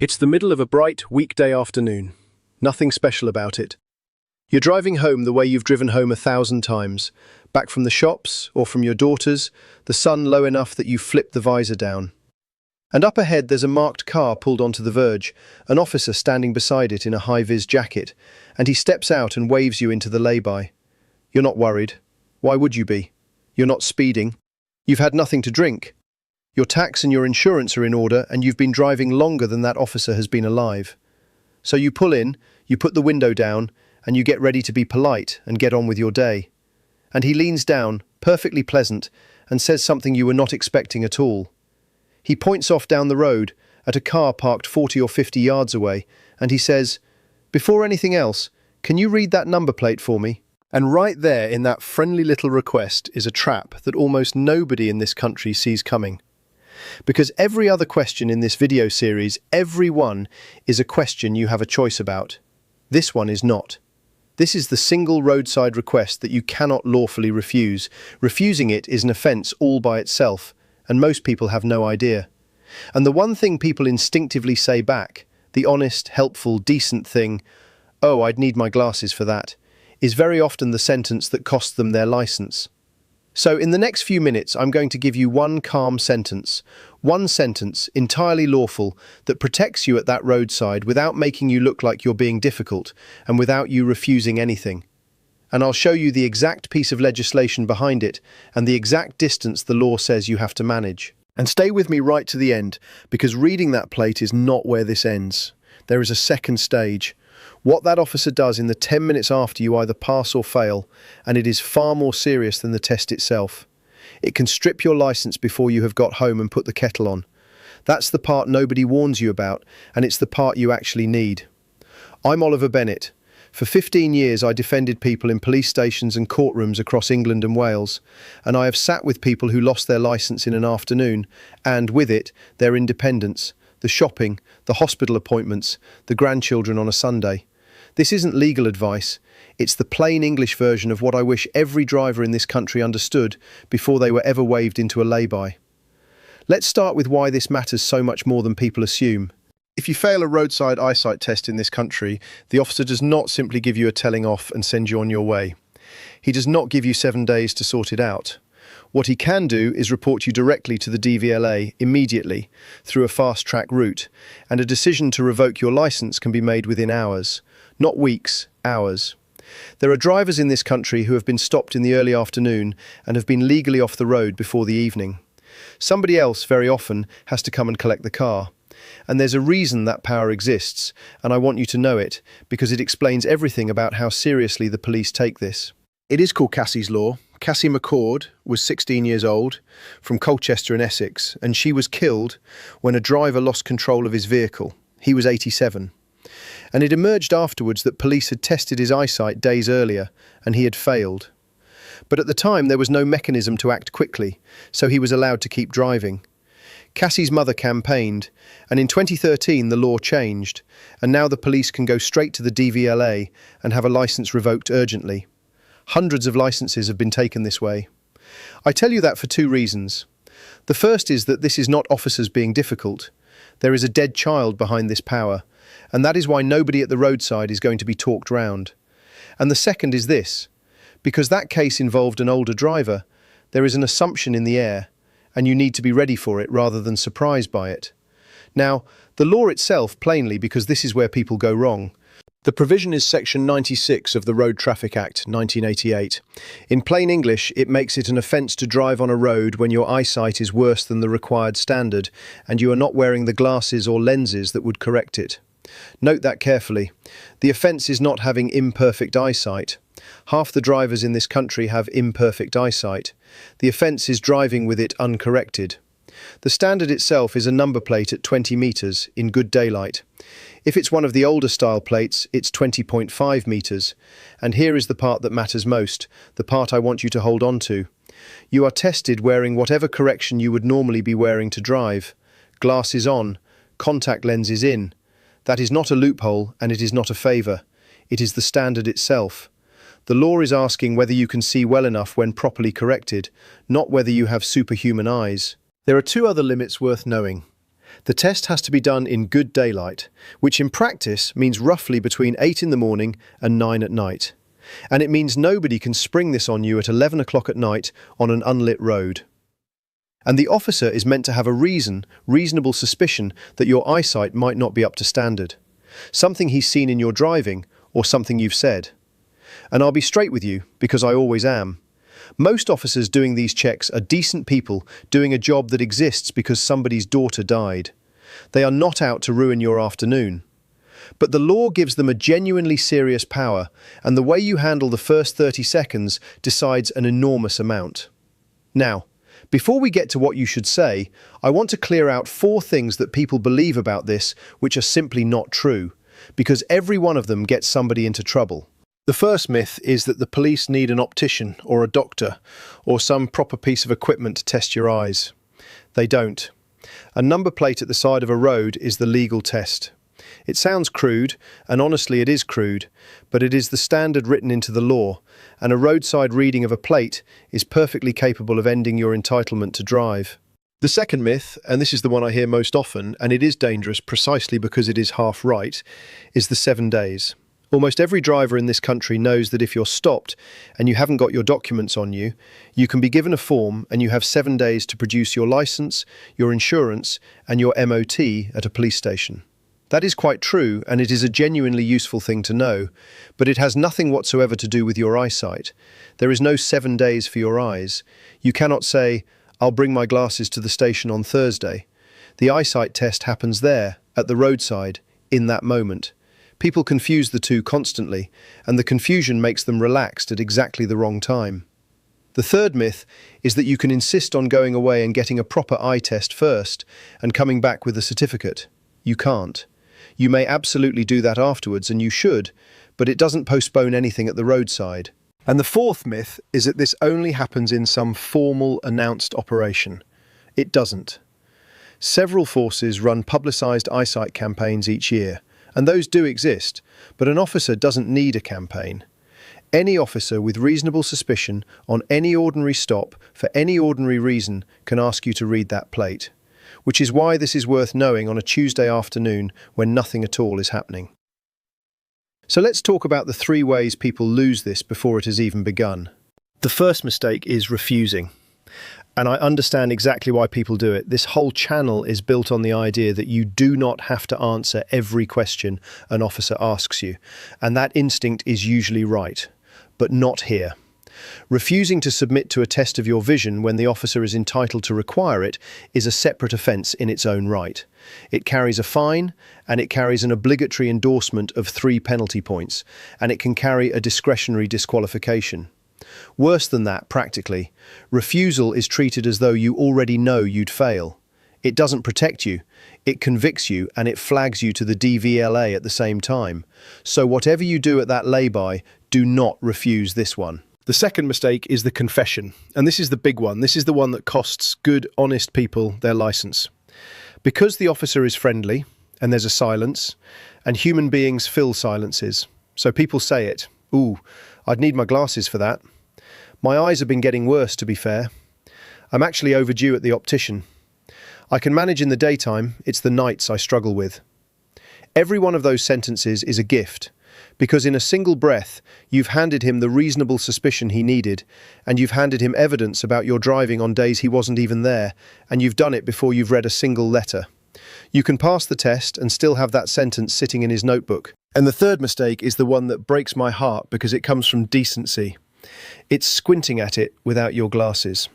It's the middle of a bright weekday afternoon. Nothing special about it. You're driving home the way you've driven home 1,000 times, back from the shops or from your daughter's, the sun low enough that you flip the visor down. And up ahead there's a marked car pulled onto the verge, an officer standing beside it in a high-vis jacket, and he steps out and waves you into the lay-by. You're not worried. Why would you be? You're not speeding. You've had nothing to drink. Your tax and your insurance are in order, and you've been driving longer than that officer has been alive. So you pull in, you put the window down, and you get ready to be polite and get on with your day. And he leans down, perfectly pleasant, and says something you were not expecting at all. He points off down the road, at a car parked 40 or 50 yards away, and he says, "Before anything else, can you read that number plate for me?" And right there in that friendly little request is a trap that almost nobody in this country sees coming. Because every other question in this video series, every one is a question you have a choice about. This one is not. This is the single roadside request that you cannot lawfully refuse. Refusing it is an offence all by itself, and most people have no idea. And the one thing people instinctively say back, the honest, helpful, decent thing, "Oh, I'd need my glasses for that," is very often the sentence that costs them their licence. So in the next few minutes, I'm going to give you one sentence entirely lawful that protects you at that roadside without making you look like you're being difficult and without you refusing anything. And I'll show you the exact piece of legislation behind it and the exact distance the law says you have to manage. And stay with me right to the end, because reading that plate is not where this ends. There is a second stage. What that officer does in the 10 minutes after you either pass or fail, and it is far more serious than the test itself. It can strip your licence before you have got home and put the kettle on. That's the part nobody warns you about, and it's the part you actually need. I'm Oliver Bennett. For 15 years I defended people in police stations and courtrooms across England and Wales, and I have sat with people who lost their licence in an afternoon, and with it, their independence, the shopping, the hospital appointments, the grandchildren on a Sunday. This isn't legal advice, it's the plain English version of what I wish every driver in this country understood before they were ever waved into a lay-by. Let's start with why this matters so much more than people assume. If you fail a roadside eyesight test in this country, the officer does not simply give you a telling off and send you on your way. He does not give you 7 days to sort it out. What he can do is report you directly to the DVLA immediately through a fast-track route, and a decision to revoke your licence can be made within hours, not weeks, hours. There are drivers in this country who have been stopped in the early afternoon and have been legally off the road before the evening. Somebody else, very often, has to come and collect the car. And there's a reason that power exists, and I want you to know it, because it explains everything about how seriously the police take this. It is called Cassie's Law. Cassie McCord was 16 years old, from Colchester in Essex, and she was killed when a driver lost control of his vehicle. He was 87. And it emerged afterwards that police had tested his eyesight days earlier, and he had failed. But at the time there was no mechanism to act quickly, so he was allowed to keep driving. Cassie's mother campaigned, and in 2013 the law changed, and now the police can go straight to the DVLA and have a licence revoked urgently. Hundreds of licences have been taken this way. I tell you that for two reasons. The first is that this is not officers being difficult. There is a dead child behind this power, and that is why nobody at the roadside is going to be talked round. And the second is this. Because that case involved an older driver, there is an assumption in the air, and you need to be ready for it rather than surprised by it. Now, the law itself, plainly, because this is where people go wrong. The provision is Section 96 of the Road Traffic Act, 1988. In plain English, it makes it an offence to drive on a road when your eyesight is worse than the required standard and you are not wearing the glasses or lenses that would correct it. Note that carefully. The offence is not having imperfect eyesight. Half the drivers in this country have imperfect eyesight. The offence is driving with it uncorrected. The standard itself is a number plate at 20 metres in good daylight. If it's one of the older style plates, it's 20.5 metres. And here is the part that matters most, the part I want you to hold on to. You are tested wearing whatever correction you would normally be wearing to drive. Glasses on, contact lenses in. That is not a loophole, and it is not a favour. It is the standard itself. The law is asking whether you can see well enough when properly corrected, not whether you have superhuman eyes. There are two other limits worth knowing. The test has to be done in good daylight, which in practice means roughly between 8 in the morning and 9 at night. And it means nobody can spring this on you at 11 o'clock at night on an unlit road. And the officer is meant to have a reasonable suspicion that your eyesight might not be up to standard. Something he's seen in your driving, or something you've said. And I'll be straight with you, because I always am. Most officers doing these checks are decent people doing a job that exists because somebody's daughter died. They are not out to ruin your afternoon. But the law gives them a genuinely serious power, and the way you handle the first 30 seconds decides an enormous amount. Now, before we get to what you should say, I want to clear out 4 things that people believe about this which are simply not true, because every one of them gets somebody into trouble. The first myth is that the police need an optician or a doctor or some proper piece of equipment to test your eyes. They don't. A number plate at the side of a road is the legal test. It sounds crude, and honestly it is crude, but it is the standard written into the law, and a roadside reading of a plate is perfectly capable of ending your entitlement to drive. The second myth, and this is the one I hear most often, and it is dangerous precisely because it is half right, is the 7 days. Almost every driver in this country knows that if you're stopped and you haven't got your documents on you, you can be given a form and you have 7 days to produce your license, your insurance, and your MOT at a police station. That is quite true, and it is a genuinely useful thing to know, but it has nothing whatsoever to do with your eyesight. There is no 7 days for your eyes. You cannot say, "I'll bring my glasses to the station on Thursday." The eyesight test happens there, at the roadside, in that moment. People confuse the two constantly, and the confusion makes them relaxed at exactly the wrong time. The third myth is that you can insist on going away and getting a proper eye test first and coming back with a certificate. You can't. You may absolutely do that afterwards, and you should, but it doesn't postpone anything at the roadside. And the fourth myth is that this only happens in some formal, announced operation. It doesn't. Several forces run publicised eyesight campaigns each year, and those do exist, but an officer doesn't need a campaign. Any officer with reasonable suspicion on any ordinary stop for any ordinary reason can ask you to read that plate, which is why this is worth knowing on a Tuesday afternoon when nothing at all is happening. So let's talk about the 3 ways people lose this before it has even begun. The first mistake is refusing. And I understand exactly why people do it. This whole channel is built on the idea that you do not have to answer every question an officer asks you. And that instinct is usually right, but not here. Refusing to submit to a test of your vision when the officer is entitled to require it is a separate offence in its own right. It carries a fine, and it carries an obligatory endorsement of 3 penalty points, and it can carry a discretionary disqualification. Worse than that, practically, refusal is treated as though you already know you'd fail. It doesn't protect you, it convicts you, and it flags you to the DVLA at the same time. So whatever you do at that lay-by, do not refuse this one. The second mistake is the confession, and this is the big one. This is the one that costs good, honest people their license. Because the officer is friendly, and there's a silence, and human beings fill silences, so people say it. Ooh, I'd need my glasses for that. My eyes have been getting worse, to be fair. I'm actually overdue at the optician. I can manage in the daytime, it's the nights I struggle with. Every one of those sentences is a gift, because in a single breath, you've handed him the reasonable suspicion he needed, and you've handed him evidence about your driving on days he wasn't even there, and you've done it before you've read a single letter. You can pass the test and still have that sentence sitting in his notebook. And the third mistake is the one that breaks my heart because it comes from decency. It's squinting at it without your glasses.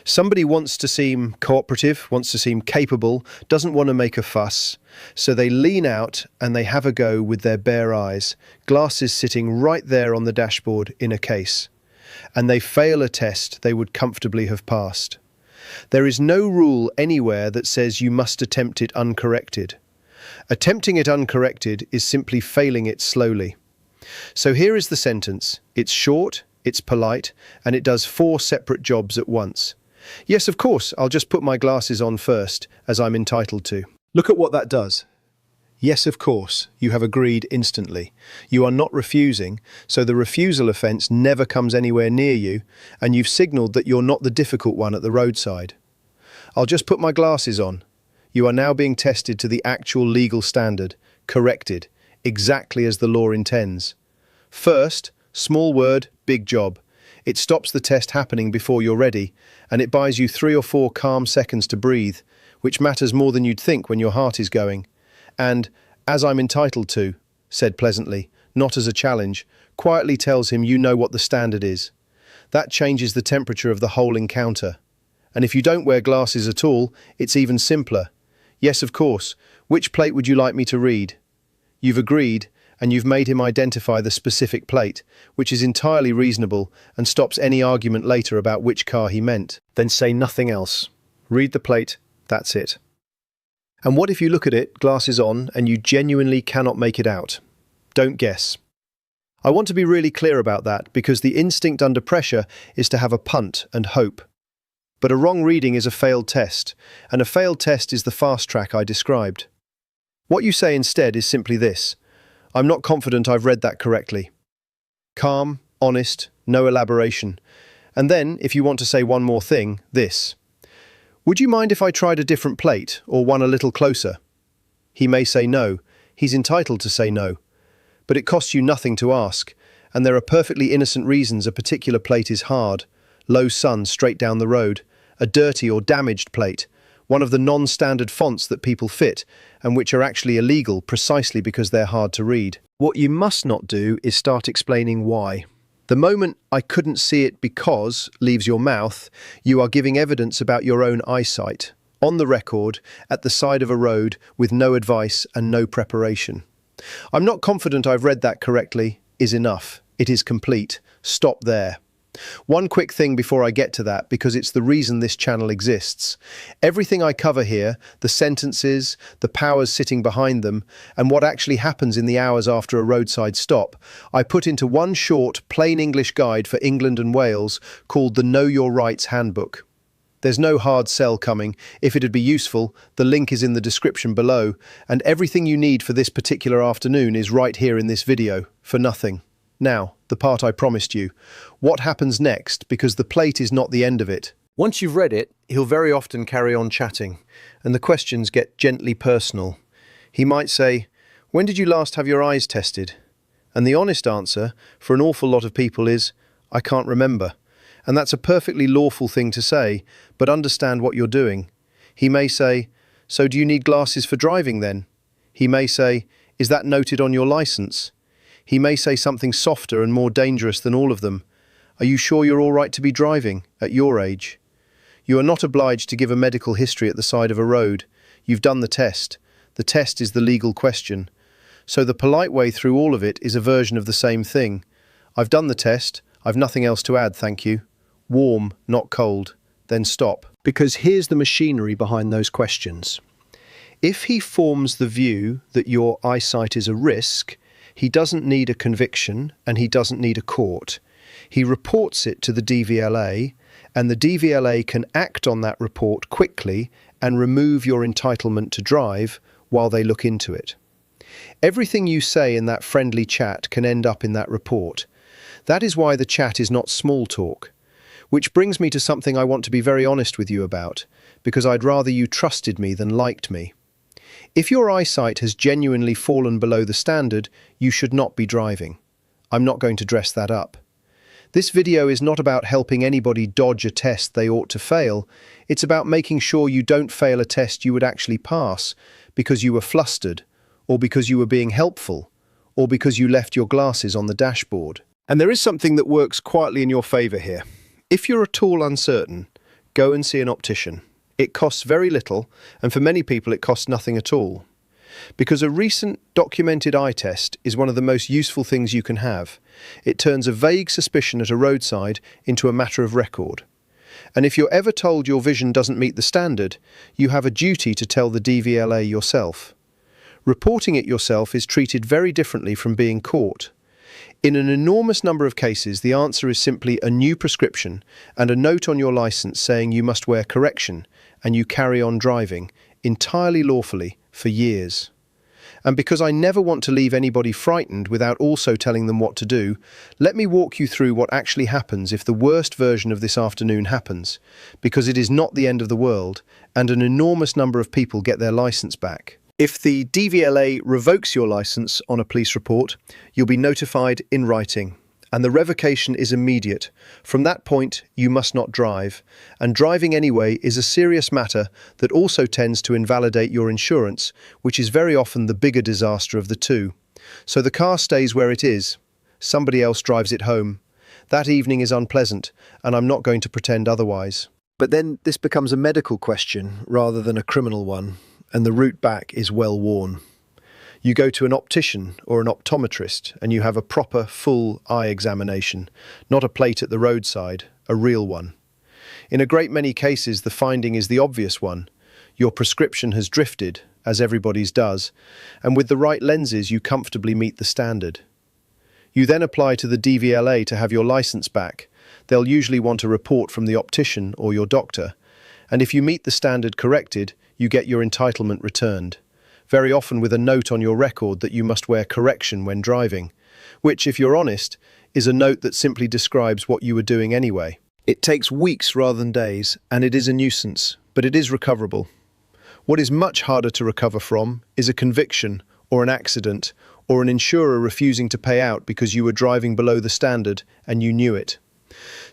Somebody wants to seem cooperative, wants to seem capable, doesn't want to make a fuss, so they lean out and they have a go with their bare eyes, glasses sitting right there on the dashboard in a case. And they fail a test they would comfortably have passed. There is no rule anywhere that says you must attempt it uncorrected. Attempting it uncorrected is simply failing it slowly. So here is the sentence. It's short, it's polite, and it does 4 separate jobs at once. Yes, of course, I'll just put my glasses on first, as I'm entitled to. Look at what that does. Yes, of course, you have agreed instantly. You are not refusing, so the refusal offence never comes anywhere near you, and you've signalled that you're not the difficult one at the roadside. I'll just put my glasses on. You are now being tested to the actual legal standard, corrected, exactly as the law intends. First, small word, big job. It stops the test happening before you're ready, and it buys you 3 or 4 calm seconds to breathe, which matters more than you'd think when your heart is going. And, as I'm entitled to, said pleasantly, not as a challenge, quietly tells him you know what the standard is. That changes the temperature of the whole encounter. And if you don't wear glasses at all, it's even simpler. Yes, of course. Which plate would you like me to read? You've agreed, and you've made him identify the specific plate, which is entirely reasonable and stops any argument later about which car he meant. Then say nothing else. Read the plate, that's it. And what if you look at it, glasses on, and you genuinely cannot make it out? Don't guess. I want to be really clear about that because the instinct under pressure is to have a punt and hope. But a wrong reading is a failed test, and a failed test is the fast track I described. What you say instead is simply this: I'm not confident I've read that correctly. Calm, honest, no elaboration. And then, if you want to say one more thing, this: would you mind if I tried a different plate, or one a little closer? He may say no. He's entitled to say no. But it costs you nothing to ask, and there are perfectly innocent reasons a particular plate is hard, low sun straight down the road, a dirty or damaged plate, one of the non-standard fonts that people fit, and which are actually illegal precisely because they're hard to read. What you must not do is start explaining why. The moment "I couldn't see it because" leaves your mouth, you are giving evidence about your own eyesight, on the record, at the side of a road, with no advice and no preparation. I'm not confident I've read that correctly is enough. It is complete. Stop there. One quick thing before I get to that, because it's the reason this channel exists. Everything I cover here, the sentences, the powers sitting behind them, and what actually happens in the hours after a roadside stop, I put into one short, plain English guide for England and Wales called the Know Your Rights Handbook. There's no hard sell coming. If it'd be useful, the link is in the description below, and everything you need for this particular afternoon is right here in this video, for nothing. Now, the part I promised you. What happens next, because the plate is not the end of it. Once you've read it, he'll very often carry on chatting, and the questions get gently personal. He might say, "When did you last have your eyes tested?" And the honest answer, for an awful lot of people, is, "I can't remember." And that's a perfectly lawful thing to say, but understand what you're doing. He may say, "So do you need glasses for driving then?" He may say, "Is that noted on your license?" He may say something softer and more dangerous than all of them. "Are you sure you're all right to be driving, at your age?" You are not obliged to give a medical history at the side of a road. You've done the test. The test is the legal question. So the polite way through all of it is a version of the same thing. "I've done the test. I've nothing else to add, thank you." Warm, not cold. Then stop. Because here's the machinery behind those questions. If he forms the view that your eyesight is a risk, he doesn't need a conviction and he doesn't need a court. He reports it to the DVLA, and the DVLA can act on that report quickly and remove your entitlement to drive while they look into it. Everything you say in that friendly chat can end up in that report. That is why the chat is not small talk. Which brings me to something I want to be very honest with you about, because I'd rather you trusted me than liked me. If your eyesight has genuinely fallen below the standard, you should not be driving. I'm not going to dress that up. This video is not about helping anybody dodge a test they ought to fail. It's about making sure you don't fail a test you would actually pass because you were flustered, or because you were being helpful, or because you left your glasses on the dashboard. And there is something that works quietly in your favour here. If you're at all uncertain, go and see an optician. It costs very little, and for many people it costs nothing at all. Because a recent documented eye test is one of the most useful things you can have. It turns a vague suspicion at a roadside into a matter of record. And if you're ever told your vision doesn't meet the standard, you have a duty to tell the DVLA yourself. Reporting it yourself is treated very differently from being caught. In an enormous number of cases, the answer is simply a new prescription and a note on your license saying you must wear correction, and you carry on driving, entirely lawfully, for years. And because I never want to leave anybody frightened without also telling them what to do, let me walk you through what actually happens if the worst version of this afternoon happens, because it is not the end of the world, and an enormous number of people get their license back. If the DVLA revokes your license on a police report, you'll be notified in writing, and the revocation is immediate. From that point, you must not drive, and driving anyway is a serious matter that also tends to invalidate your insurance, which is very often the bigger disaster of the two. So the car stays where it is. Somebody else drives it home. That evening is unpleasant, and I'm not going to pretend otherwise. But then this becomes a medical question rather than a criminal one, and the route back is well worn. You go to an optician or an optometrist and you have a proper, full eye examination, not a plate at the roadside, a real one. In a great many cases, the finding is the obvious one. Your prescription has drifted, as everybody's does, and with the right lenses you comfortably meet the standard. You then apply to the DVLA to have your license back. They'll usually want a report from the optician or your doctor, and if you meet the standard corrected, you get your entitlement returned. Very often with a note on your record that you must wear correction when driving, which, if you're honest, is a note that simply describes what you were doing anyway. It takes weeks rather than days, and it is a nuisance, but it is recoverable. What is much harder to recover from is a conviction, or an accident, or an insurer refusing to pay out because you were driving below the standard and you knew it.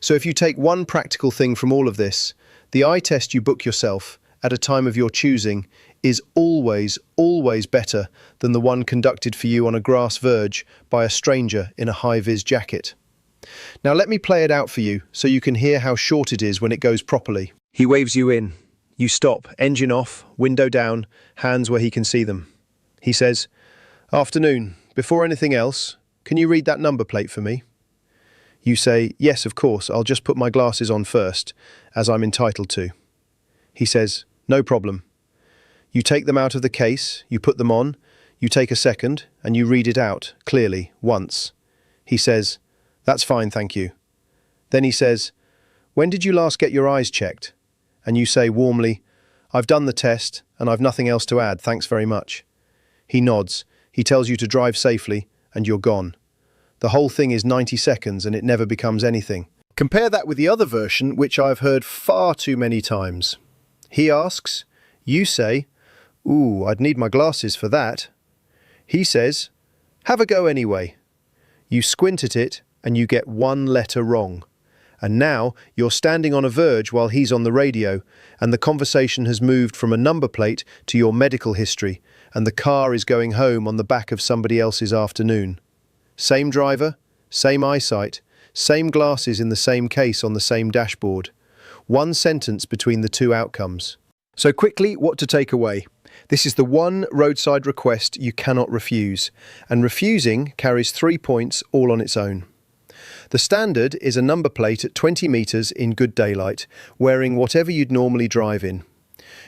So if you take one practical thing from all of this, the eye test you book yourself, at a time of your choosing, is always, always better than the one conducted for you on a grass verge by a stranger in a high-vis jacket. Now let me play it out for you so you can hear how short it is when it goes properly. He waves you in. You stop, engine off, window down, hands where he can see them. He says, "Afternoon. Before anything else, can you read that number plate for me?" You say, "Yes, of course, I'll just put my glasses on first, as I'm entitled to." He says, "No problem." You take them out of the case, you put them on, you take a second, and you read it out, clearly, once. He says, "That's fine, thank you." Then he says, "When did you last get your eyes checked?" And you say warmly, "I've done the test, and I've nothing else to add, thanks very much." He nods, he tells you to drive safely, and you're gone. The whole thing is 90 seconds, and it never becomes anything. Compare that with the other version, which I've heard far too many times. He asks, you say, "Ooh, I'd need my glasses for that." He says, "Have a go anyway." You squint at it and you get one letter wrong. And now you're standing on a verge while he's on the radio, and the conversation has moved from a number plate to your medical history, and the car is going home on the back of somebody else's afternoon. Same driver, same eyesight, same glasses in the same case on the same dashboard. One sentence between the two outcomes. So quickly, what to take away? This is the one roadside request you cannot refuse, and refusing carries 3 points all on its own. The standard is a number plate at 20 metres in good daylight, wearing whatever you'd normally drive in.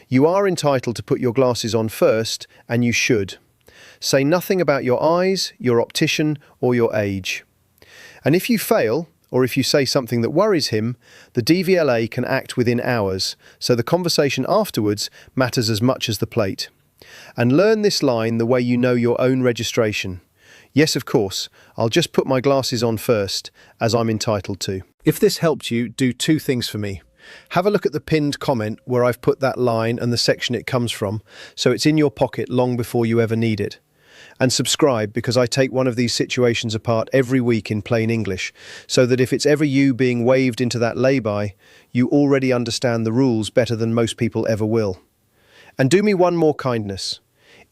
You are entitled to put your glasses on first, and you should. Say nothing about your eyes, your optician, or your age. And if you fail, or if you say something that worries him, the DVLA can act within hours, so the conversation afterwards matters as much as the plate. And learn this line the way you know your own registration. Yes, of course, I'll just put my glasses on first, as I'm entitled to. If this helped you, do 2 things for me. Have a look at the pinned comment where I've put that line and the section it comes from, so it's in your pocket long before you ever need it. And subscribe, because I take one of these situations apart every week in plain English, so that if it's ever you being waved into that lay-by, you already understand the rules better than most people ever will. And do me one more kindness.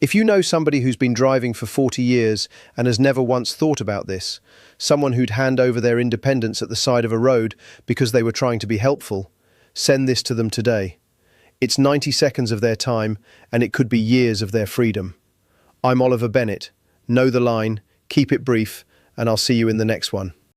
If you know somebody who's been driving for 40 years and has never once thought about this, someone who'd hand over their independence at the side of a road because they were trying to be helpful, send this to them today. It's 90 seconds of their time, and it could be years of their freedom. I'm Oliver Bennett. Know the line, keep it brief, and I'll see you in the next one.